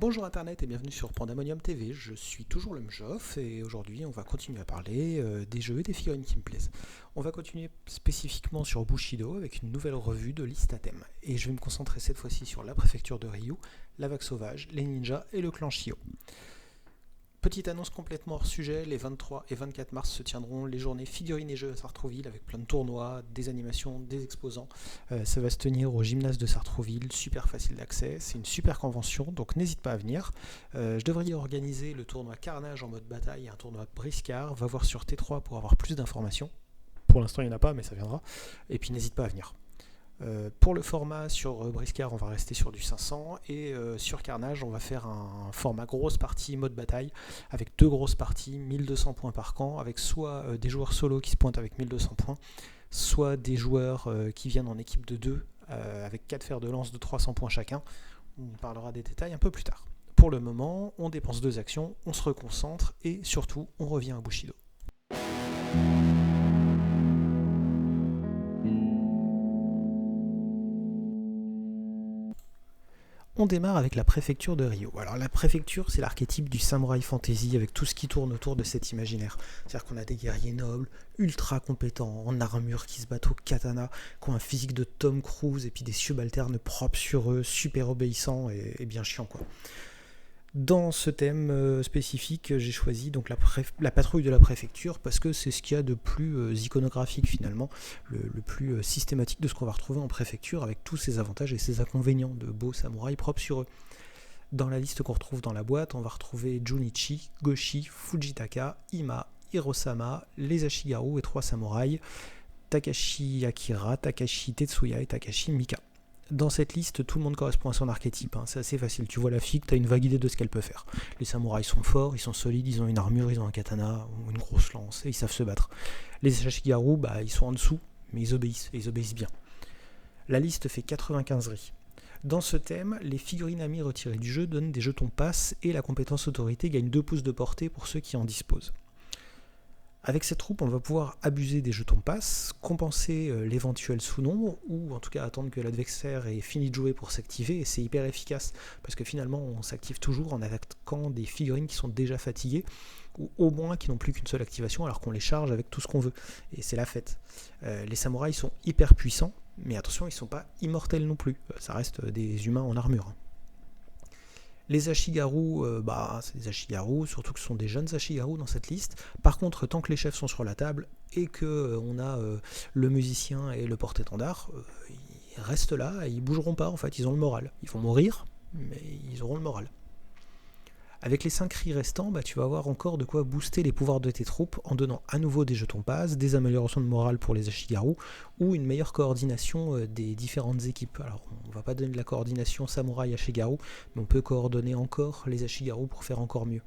Bonjour Internet et bienvenue sur Pandemonium TV, je suis toujours le Mjoff et aujourd'hui on va continuer à parler des jeux et des figurines qui me plaisent. On va continuer spécifiquement sur Bushido avec une nouvelle revue de liste à thème. Et je vais me concentrer cette fois-ci sur la préfecture de Ryu, la vague sauvage, les ninjas et le clan Shio. Petite annonce complètement hors sujet, les 23 et 24 mars se tiendront les journées figurines et jeux à Sartrouville avec plein de tournois, des animations, des exposants. Ça va se tenir au gymnase de Sartrouville, super facile d'accès, c'est une super convention, donc n'hésite pas à venir. Je devrais y organiser le tournoi Carnage en mode bataille et un tournoi Briscard, va voir sur T3 pour avoir plus d'informations. Pour l'instant il n'y en a pas mais ça viendra, et puis n'hésite pas à venir. Pour le format sur Briscard, on va rester sur du 500 et sur Carnage, on va faire un format grosse partie mode bataille avec deux grosses parties, 1200 points par camp, avec soit des joueurs solo qui se pointent avec 1200 points, soit des joueurs qui viennent en équipe de 2 avec 4 fers de lance de 300 points chacun. On parlera des détails un peu plus tard. Pour le moment, on dépense 2 actions, on se reconcentre et surtout, on revient à Bushido. On démarre avec la préfecture de Rio. Alors la préfecture, c'est l'archétype du samouraï fantasy avec tout ce qui tourne autour de cet imaginaire. C'est-à-dire qu'on a des guerriers nobles, ultra compétents, en armure, qui se battent au katana, qui ont un physique de Tom Cruise et puis des subalternes propres sur eux, super obéissants et bien chiants quoi. Dans ce thème spécifique, j'ai choisi donc la patrouille de la préfecture parce que c'est ce qu'il y a de plus iconographique finalement, le plus systématique de ce qu'on va retrouver en préfecture avec tous ses avantages et ses inconvénients de beaux samouraïs propres sur eux. Dans la liste qu'on retrouve dans la boîte, on va retrouver Junichi, Goshi, Fujitaka, Ima, Hirosama, les Ashigaru et 3 samouraïs, Takashi Akira, Takashi Tetsuya et Takashi Mika. Dans cette liste, tout le monde correspond à son archétype, hein. C'est assez facile. Tu vois la fille, tu as une vague idée de ce qu'elle peut faire. Les samouraïs sont forts, ils sont solides, ils ont une armure, ils ont un katana ou une grosse lance et ils savent se battre. Les Ashigaru, ils sont en dessous, mais ils obéissent, et ils obéissent bien. La liste fait 95 ris. Dans ce thème, les figurines amies retirées du jeu donnent des jetons passe et la compétence autorité gagne 2 pouces de portée pour ceux qui en disposent. Avec cette troupe, on va pouvoir abuser des jetons passe, compenser l'éventuel sous-nombre, ou en tout cas attendre que l'adversaire ait fini de jouer pour s'activer, et c'est hyper efficace, parce que finalement on s'active toujours en attaquant des figurines qui sont déjà fatiguées, ou au moins qui n'ont plus qu'une seule activation, alors qu'on les charge avec tout ce qu'on veut, et c'est la fête. Les samouraïs sont hyper puissants, mais attention, ils ne sont pas immortels non plus, ça reste des humains en armure. Les Ashigaru, c'est des Ashigaru, surtout que ce sont des jeunes Ashigaru dans cette liste. Par contre, tant que les chefs sont sur la table et qu'on a le musicien et le porte-étendard, ils restent là et ils bougeront pas en fait, ils ont le moral. Ils vont mourir, mais ils auront le moral. Avec les 5 ris restants, tu vas avoir encore de quoi booster les pouvoirs de tes troupes en donnant à nouveau des jetons passe, des améliorations de morale pour les Ashigaru ou une meilleure coordination des différentes équipes. Alors on ne va pas donner de la coordination samouraï Ashigaru, mais on peut coordonner encore les Ashigaru pour faire encore mieux.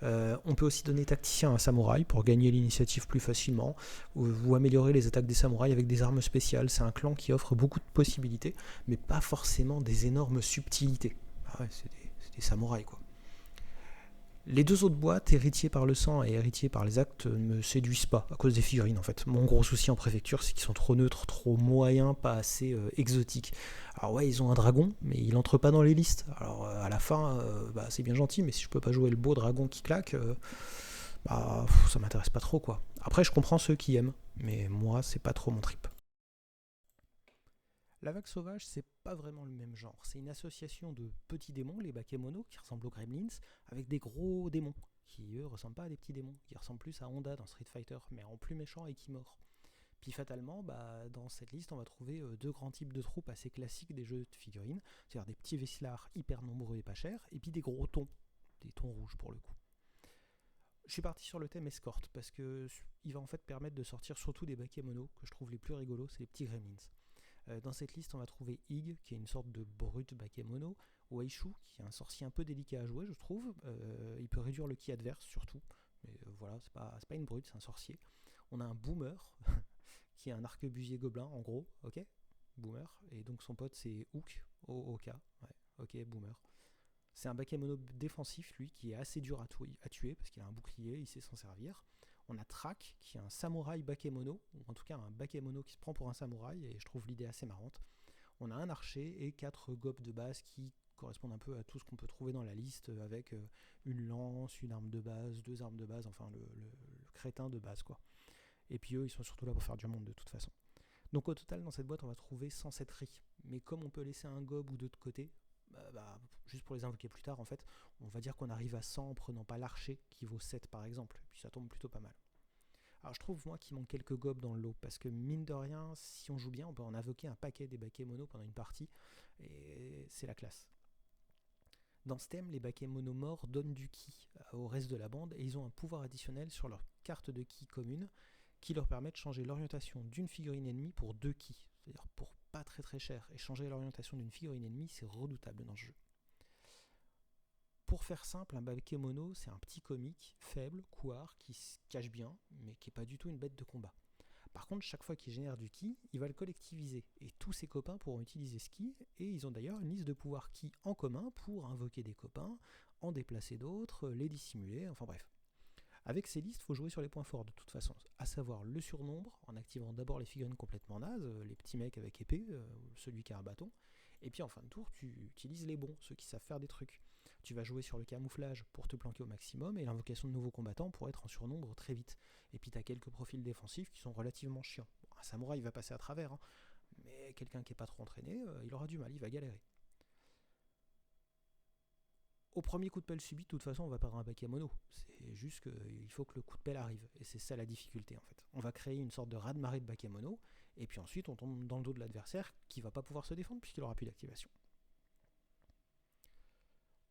On peut aussi donner tacticien à samouraï pour gagner l'initiative plus facilement ou améliorer les attaques des samouraïs avec des armes spéciales. C'est un clan qui offre beaucoup de possibilités, mais pas forcément des énormes subtilités. C'est des samouraïs quoi. Les 2 autres boîtes, héritiers par le sang et héritiers par les actes, ne me séduisent pas à cause des figurines en fait. Mon gros souci en préfecture, c'est qu'ils sont trop neutres, trop moyens, pas assez exotiques. Alors ouais, ils ont un dragon, mais il entre pas dans les listes. Alors à la fin, c'est bien gentil, mais si je peux pas jouer le beau dragon qui claque, ça m'intéresse pas trop quoi. Après, je comprends ceux qui aiment, mais moi, c'est pas trop mon trip. La vague sauvage, c'est pas vraiment le même genre. C'est une association de petits démons, les bakemono, qui ressemblent aux gremlins, avec des gros démons, qui eux ressemblent pas à des petits démons, qui ressemblent plus à Honda dans Street Fighter, mais en plus méchant et qui mord. Puis fatalement, dans cette liste, on va trouver 2 grands types de troupes assez classiques des jeux de figurines, c'est-à-dire des petits vaisselards hyper nombreux et pas chers, et puis des gros thons, des thons rouges pour le coup. Je suis parti sur le thème escorte parce que il va en fait permettre de sortir surtout des bakemono que je trouve les plus rigolos, c'est les petits gremlins. Dans cette liste, on va trouver Ig, qui est une sorte de brute bakemono, Weishu, qui est un sorcier un peu délicat à jouer, je trouve. Il peut réduire le ki adverse, surtout. Mais voilà, c'est pas une brute, c'est un sorcier. On a un Boomer, qui est un arquebusier gobelin, en gros, ok. Boomer. Et donc son pote, c'est Hook, O-O-K. Ouais, ok, Boomer. C'est un bakemono défensif, lui, qui est assez dur à tuer, parce qu'il a un bouclier, il sait s'en servir. On a Trak, qui est un samouraï bakemono, ou en tout cas un bakemono qui se prend pour un samouraï, et je trouve l'idée assez marrante. On a un archer et 4 gobes de base qui correspondent un peu à tout ce qu'on peut trouver dans la liste, avec une lance, une arme de base, 2 armes de base, enfin le crétin de base, quoi. Et puis eux, ils sont surtout là pour faire du monde de toute façon. Donc au total, dans cette boîte, on va trouver 107 riz. Mais comme on peut laisser un gob ou deux de côté, juste pour les invoquer plus tard, en fait, on va dire qu'on arrive à 100 en prenant pas l'archer qui vaut 7 par exemple. Et puis ça tombe plutôt pas mal. Alors je trouve moi qu'il manque quelques gobs dans le lot, parce que mine de rien, si on joue bien, on peut en invoquer un paquet des bakémono pendant une partie, et c'est la classe. Dans ce thème, les bakémono morts donnent du ki au reste de la bande, et ils ont un pouvoir additionnel sur leur carte de ki commune, qui leur permet de changer l'orientation d'une figurine ennemie pour 2 ki, c'est-à-dire pour pas très très cher, et changer l'orientation d'une figurine ennemie, c'est redoutable dans ce jeu. Pour faire simple, un bakémono, c'est un petit comique, faible, couard, qui se cache bien, mais qui n'est pas du tout une bête de combat. Par contre, chaque fois qu'il génère du ki, il va le collectiviser, et tous ses copains pourront utiliser ce ki, et ils ont d'ailleurs une liste de pouvoirs ki en commun pour invoquer des copains, en déplacer d'autres, les dissimuler, enfin bref. Avec ces listes, il faut jouer sur les points forts de toute façon, à savoir le surnombre, en activant d'abord les figurines complètement nazes, les petits mecs avec épée, celui qui a un bâton, et puis en fin de tour, tu utilises les bons, ceux qui savent faire des trucs. Tu vas jouer sur le camouflage pour te planquer au maximum, et l'invocation de nouveaux combattants pour être en surnombre très vite. Et puis tu as quelques profils défensifs qui sont relativement chiants. Bon, un samouraï va passer à travers, hein, mais quelqu'un qui n'est pas trop entraîné, il aura du mal, il va galérer. Au premier coup de pelle subi, de toute façon, on va perdre un bakémono. C'est juste qu'il faut que le coup de pelle arrive. Et c'est ça la difficulté, en fait. On va créer une sorte de raz-de-marée de bakémono, et puis ensuite, on tombe dans le dos de l'adversaire qui ne va pas pouvoir se défendre puisqu'il n'aura plus d'activation.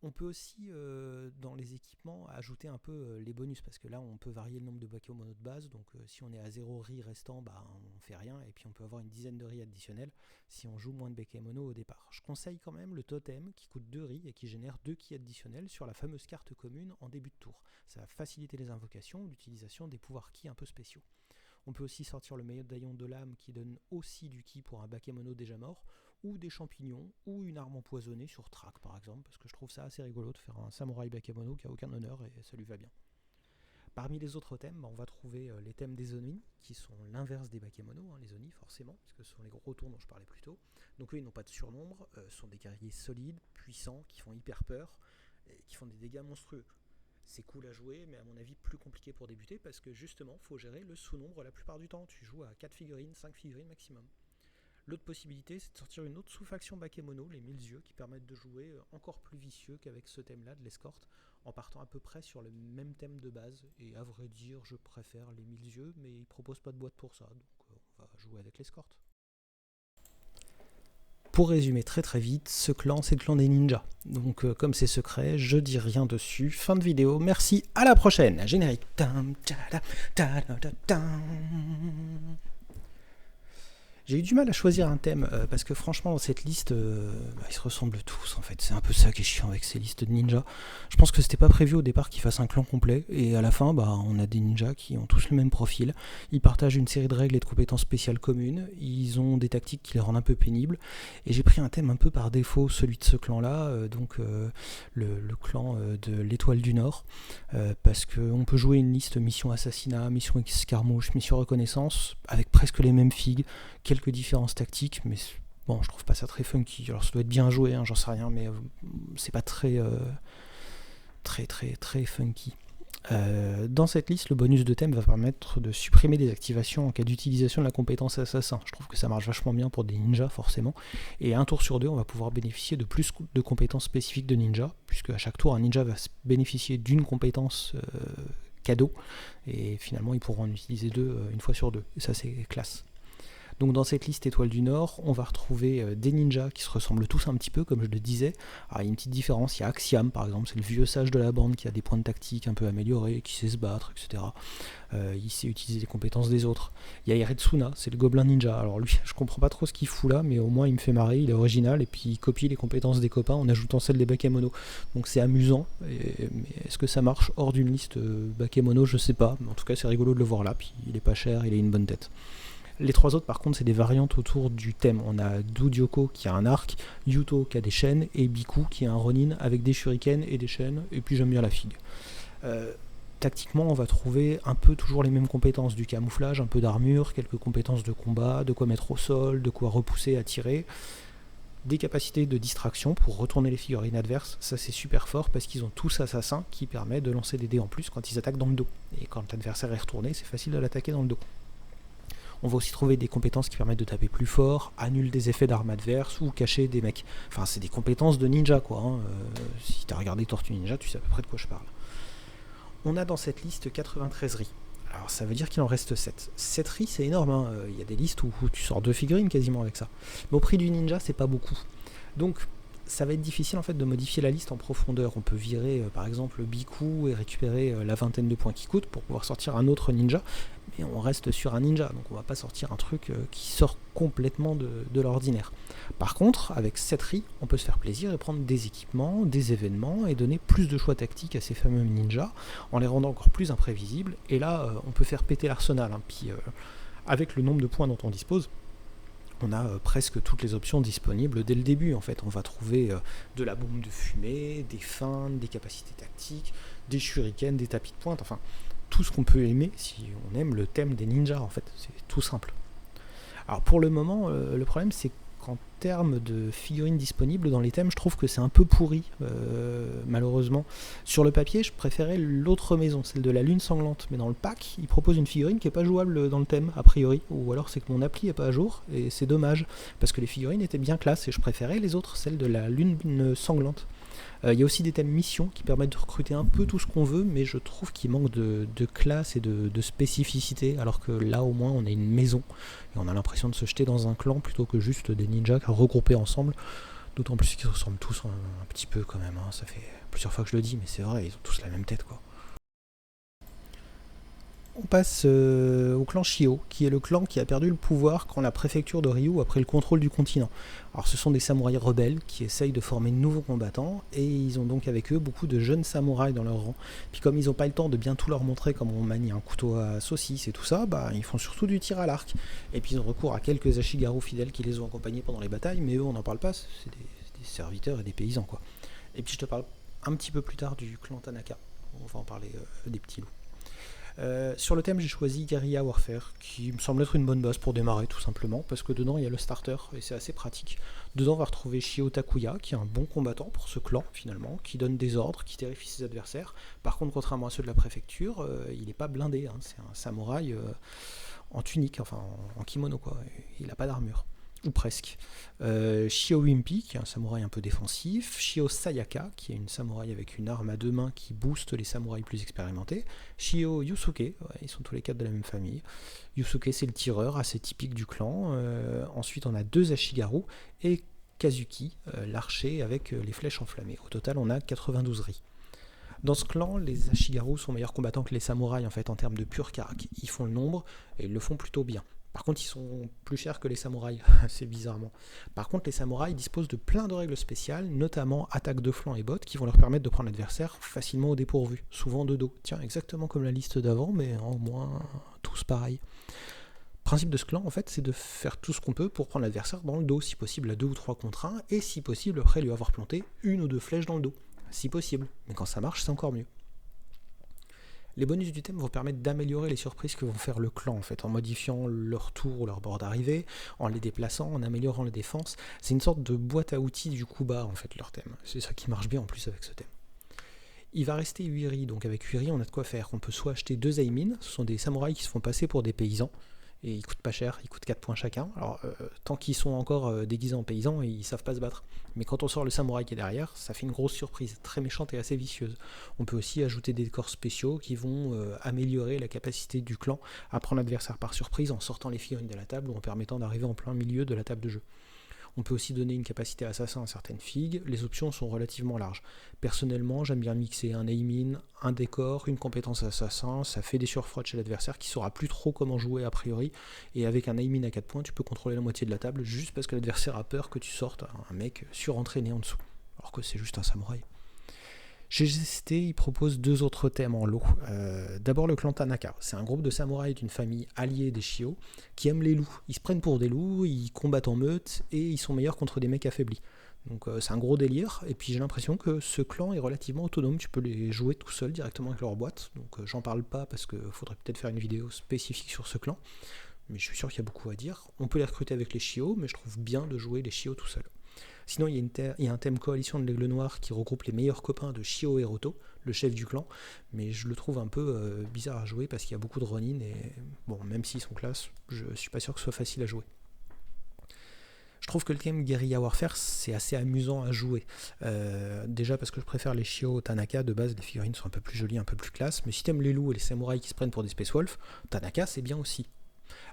On peut aussi, dans les équipements, ajouter un peu les bonus, parce que là, on peut varier le nombre de bakémono de base. Donc, si on est à 0 riz restant, on fait rien. Et puis, on peut avoir une dizaine de riz additionnels si on joue moins de bakémono au départ. Je conseille quand même le totem qui coûte 2 riz et qui génère 2 ki additionnels sur la fameuse carte commune en début de tour. Ça va faciliter les invocations, l'utilisation des pouvoirs ki un peu spéciaux. On peut aussi sortir le médaillon de l'âme qui donne aussi du ki pour un bakémono déjà mort, ou des champignons, ou une arme empoisonnée sur track par exemple, parce que je trouve ça assez rigolo de faire un samouraï bakémono qui a aucun honneur et ça lui va bien. Parmi les autres thèmes, on va trouver les thèmes des Oni, qui sont l'inverse des bakémono, les Oni forcément, parce que ce sont les gros tours dont je parlais plus tôt. Donc eux, ils n'ont pas de surnombre, sont des guerriers solides, puissants, qui font hyper peur, et qui font des dégâts monstrueux. C'est cool à jouer, mais à mon avis plus compliqué pour débuter, parce que justement, il faut gérer le sous-nombre la plupart du temps. Tu joues à 4 figurines, 5 figurines maximum. L'autre possibilité, c'est de sortir une autre sous-faction bakémono, les 1000 yeux, qui permettent de jouer encore plus vicieux qu'avec ce thème-là de l'escorte, en partant à peu près sur le même thème de base. Et à vrai dire, je préfère les 1000 yeux, mais ils proposent pas de boîte pour ça, donc on va jouer avec l'escorte. Pour résumer très très vite, ce clan c'est le clan des ninjas. Donc comme c'est secret, je dis rien dessus. Fin de vidéo, merci, à la prochaine. Générique. J'ai eu du mal à choisir un thème, parce que franchement dans cette liste, ils se ressemblent tous en fait. C'est un peu ça qui est chiant avec ces listes de ninjas. Je pense que c'était pas prévu au départ qu'ils fassent un clan complet, et à la fin on a des ninjas qui ont tous le même profil. Ils partagent une série de règles et de compétences spéciales communes, ils ont des tactiques qui les rendent un peu pénibles, et j'ai pris un thème un peu par défaut, celui de ce clan là, le clan de l'étoile du Nord, parce qu'on peut jouer une liste mission assassinat, mission escarmouche, mission reconnaissance, avec presque les mêmes figues, quelques différences tactiques, mais bon, je trouve pas ça très funky. Alors ça doit être bien joué, j'en sais rien, mais c'est pas très funky. Dans cette liste, le bonus de thème va permettre de supprimer des activations en cas d'utilisation de la compétence assassin. Je trouve que ça marche vachement bien pour des ninjas, forcément. Et un tour sur 2, on va pouvoir bénéficier de plus de compétences spécifiques de ninja, puisque à chaque tour, un ninja va bénéficier d'une compétence cadeau, et finalement, ils pourront en utiliser 2 une fois sur 2. Et ça, c'est classe. Donc dans cette liste étoile du Nord, on va retrouver des ninjas qui se ressemblent tous un petit peu, comme je le disais. Alors, il y a une petite différence, il y a Axiam par exemple, c'est le vieux sage de la bande qui a des points de tactique un peu améliorés, qui sait se battre, etc. Il sait utiliser les compétences des autres. Il y a Iretsuna, c'est le gobelin ninja. Alors lui, je comprends pas trop ce qu'il fout là, mais au moins il me fait marrer, il est original, et puis il copie les compétences des copains en ajoutant celles des bakémono. Donc c'est amusant, mais est-ce que ça marche hors d'une liste bakémono, je sais pas. Mais en tout cas c'est rigolo de le voir là, puis il est pas cher, il a une bonne tête. Les 3 autres par contre c'est des variantes autour du thème. On a Dudyoko qui a un arc, Yuto qui a des chaînes, et Biku qui a un Ronin avec des shurikens et des chaînes, et puis j'aime bien la figue. Tactiquement on va trouver un peu toujours les mêmes compétences, du camouflage, un peu d'armure, quelques compétences de combat, de quoi mettre au sol, de quoi repousser, attirer. Des capacités de distraction pour retourner les figurines adverses, ça c'est super fort parce qu'ils ont tous assassins qui permettent de lancer des dés en plus quand ils attaquent dans le dos. Et quand l'adversaire est retourné, c'est facile de l'attaquer dans le dos. On va aussi trouver des compétences qui permettent de taper plus fort, annulent des effets d'armes adverses ou cacher des mecs. Enfin, c'est des compétences de ninja quoi. Si t'as regardé Tortue Ninja, tu sais à peu près de quoi je parle. On a dans cette liste 93 riz. Alors ça veut dire qu'il en reste 7. 7 riz c'est énorme, il y a des listes où tu sors 2 figurines quasiment avec ça. Mais au prix du ninja c'est pas beaucoup. Donc ça va être difficile en fait de modifier la liste en profondeur. On peut virer par exemple Biku et récupérer la vingtaine de points qui coûtent pour pouvoir sortir un autre ninja. Mais on reste sur un ninja, donc on va pas sortir un truc qui sort complètement de l'ordinaire. Par contre, avec 7 riz, on peut se faire plaisir et prendre des équipements, des événements et donner plus de choix tactiques à ces fameux ninjas en les rendant encore plus imprévisibles. Et là, on peut faire péter l'arsenal. Puis avec le nombre de points dont on dispose, on a presque toutes les options disponibles dès le début. En fait, on va trouver de la bombe de fumée, des feintes, des capacités tactiques, des shurikens, des tapis de pointe, enfin tout ce qu'on peut aimer si on aime le thème des ninjas en fait, c'est tout simple. Alors pour le moment, le problème c'est qu'en termes de figurines disponibles dans les thèmes, je trouve que c'est un peu pourri, malheureusement. Sur le papier, je préférais l'autre maison, celle de la lune sanglante, mais dans le pack, il propose une figurine qui n'est pas jouable dans le thème, a priori, ou alors c'est que mon appli n'est pas à jour, et c'est dommage, parce que les figurines étaient bien classe, et je préférais les autres, celles de la lune sanglante. Il y a aussi des thèmes missions qui permettent de recruter un peu tout ce qu'on veut, mais je trouve qu'il manque de classe et de spécificité, alors que là au moins on a une maison, et on a l'impression de se jeter dans un clan plutôt que juste des ninjas regroupés ensemble, d'autant plus qu'ils ressemblent tous un petit peu quand même, ça fait plusieurs fois que je le dis, mais c'est vrai, ils ont tous la même tête quoi. On passe au clan Shio, qui est le clan qui a perdu le pouvoir quand la préfecture de Ryu a pris le contrôle du continent. Alors ce sont des samouraïs rebelles qui essayent de former de nouveaux combattants, et ils ont donc avec eux beaucoup de jeunes samouraïs dans leur rang. Puis comme ils n'ont pas le temps de bien tout leur montrer comment on manie un couteau à saucisse et tout ça, ils font surtout du tir à l'arc. Et puis ils ont recours à quelques ashigaru fidèles qui les ont accompagnés pendant les batailles, mais eux on n'en parle pas, c'est des serviteurs et des paysans quoi. Et puis je te parle un petit peu plus tard du clan Tanaka, on va en parler des petits loups. Sur le thème, j'ai choisi Guerrilla Warfare, qui me semble être une bonne base pour démarrer, tout simplement, parce que dedans il y a le starter et c'est assez pratique. Dedans, on va retrouver Shio Takuya, qui est un bon combattant pour ce clan, finalement, qui donne des ordres, qui terrifie ses adversaires. Par contre, contrairement à ceux de la préfecture, il n'est pas blindé, c'est un samouraï en tunique, enfin en kimono, quoi. Il n'a pas d'armure. Ou presque. Shio Wimpy, qui est un samouraï un peu défensif. Shio Sayaka, qui est une samouraï avec une arme à deux mains qui booste les samouraïs plus expérimentés. Shio Yusuke, ils sont tous les quatre de la même famille. Yusuke, c'est le tireur, assez typique du clan. Ensuite, on a deux Ashigaru et Kazuki, l'archer avec les flèches enflammées. Au total, on a 92 ris. Dans ce clan, les Ashigaru sont meilleurs combattants que les samouraïs en fait en termes de pur karak. Ils font le nombre et ils le font plutôt bien. Par contre, ils sont plus chers que les samouraïs, assez bizarrement. Par contre, les samouraïs disposent de plein de règles spéciales, notamment attaque de flanc et bottes, qui vont leur permettre de prendre l'adversaire facilement au dépourvu, souvent de dos. Tiens, exactement comme la liste d'avant, mais en moins tous pareil. Le principe de ce clan, en fait, c'est de faire tout ce qu'on peut pour prendre l'adversaire dans le dos, si possible à 2 ou 3 contre 1, et si possible, après lui avoir planté une ou deux flèches dans le dos. Si possible, mais quand ça marche, c'est encore mieux. Les bonus du thème vont permettre d'améliorer les surprises que vont faire le clan, en fait, en modifiant leur tour ou leur bord d'arrivée, en les déplaçant, en améliorant les défenses. C'est une sorte de boîte à outils du coup bas, en fait, leur thème. C'est ça qui marche bien en plus avec ce thème. Il va rester 8 ris, donc avec 8 ris, on a de quoi faire. On peut soit acheter 2 Aimin, ce sont des samouraïs qui se font passer pour des paysans, et ils coûtent pas cher, ils coûtent 4 points chacun. Alors, tant qu'ils sont encore déguisés en paysans, ils savent pas se battre. Mais quand on sort le samouraï qui est derrière, ça fait une grosse surprise, très méchante et assez vicieuse. On peut aussi ajouter des décors spéciaux qui vont améliorer la capacité du clan à prendre l'adversaire par surprise en sortant les figurines de la table ou en permettant d'arriver en plein milieu de la table de jeu. On peut aussi donner une capacité assassin à certaines figues, les options sont relativement larges. Personnellement, j'aime bien mixer un aim-in, un décor, une compétence assassin, ça fait des surfroids chez l'adversaire qui saura plus trop comment jouer a priori, et avec un aim-in à 4 points, tu peux contrôler la moitié de la table juste parce que l'adversaire a peur que tu sortes un mec surentraîné en dessous, alors que c'est juste un samouraï. Chez GCT, il propose 2 autres thèmes en lot. D'abord le clan Tanaka, c'est un groupe de samouraïs d'une famille alliée des Shio qui aiment les loups. Ils se prennent pour des loups, ils combattent en meute et ils sont meilleurs contre des mecs affaiblis. Donc c'est un gros délire, et puis j'ai l'impression que ce clan est relativement autonome, tu peux les jouer tout seul directement avec leur boîte, donc j'en parle pas parce qu'il faudrait peut-être faire une vidéo spécifique sur ce clan, mais je suis sûr qu'il y a beaucoup à dire. On peut les recruter avec les Shio, mais je trouve bien de jouer les Shio tout seul. Sinon, il y a un thème coalition de l'Aigle Noir qui regroupe les meilleurs copains de Shio Hiroto, le chef du clan, mais je le trouve un peu bizarre à jouer parce qu'il y a beaucoup de Ronin et bon, même s'ils sont classe, je suis pas sûr que ce soit facile à jouer. Je trouve que le thème Guerrilla Warfare, c'est assez amusant à jouer. Déjà parce que je préfère les Shio Tanaka, de base les figurines sont un peu plus jolies, un peu plus classe, mais si t'aimes les loups et les samouraïs qui se prennent pour des Space Wolf, Tanaka c'est bien aussi.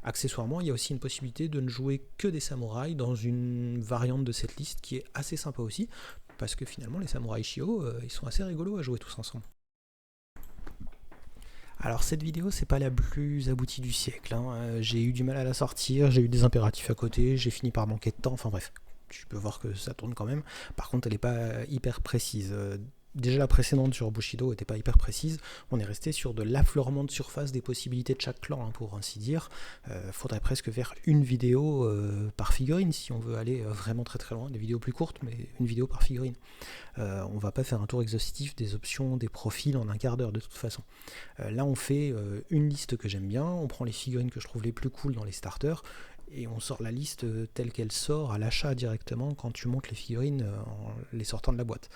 Accessoirement, il y a aussi une possibilité de ne jouer que des samouraïs dans une variante de cette liste qui est assez sympa aussi, parce que finalement les samouraïs Shio, ils sont assez rigolos à jouer tous ensemble. Alors cette vidéo c'est pas la plus aboutie du siècle, hein. J'ai eu du mal à la sortir, j'ai eu des impératifs à côté, j'ai fini par manquer de temps, enfin bref, tu peux voir que ça tourne quand même. Par contre elle n'est pas hyper précise. Déjà la précédente sur Bushido n'était pas hyper précise, on est resté sur de l'affleurement de surface des possibilités de chaque clan, hein, pour ainsi dire. Faudrait presque faire une vidéo par figurine si on veut aller vraiment très très loin, des vidéos plus courtes mais une vidéo par figurine. On va pas faire un tour exhaustif des options, des profils en un quart d'heure de toute façon. Là on fait une liste que j'aime bien, on prend les figurines que je trouve les plus cool dans les starters, et on sort la liste telle qu'elle sort à l'achat directement quand tu montes les figurines en les sortant de la boîte.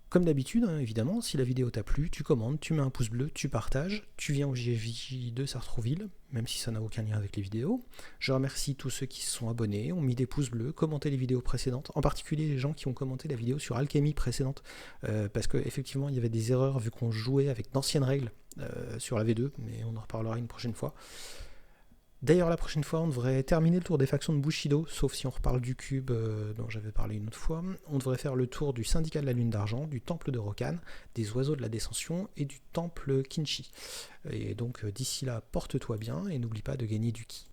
Comme d'habitude, hein, évidemment, si la vidéo t'a plu, tu commandes, tu mets un pouce bleu, tu partages, tu viens au JFJ de Sartrouville, même si ça n'a aucun lien avec les vidéos. Je remercie tous ceux qui se sont abonnés, ont mis des pouces bleus, commenté les vidéos précédentes, en particulier les gens qui ont commenté la vidéo sur Alchemy précédente, parce qu'effectivement il y avait des erreurs vu qu'on jouait avec d'anciennes règles sur la V2, mais on en reparlera une prochaine fois. D'ailleurs, la prochaine fois, on devrait terminer le tour des factions de Bushido, sauf si on reparle du cube dont j'avais parlé une autre fois. On devrait faire le tour du syndicat de la lune d'argent, du temple de Rokan, des oiseaux de la descension et du temple Kinshi. Et donc, d'ici là, porte-toi bien et n'oublie pas de gagner du ki.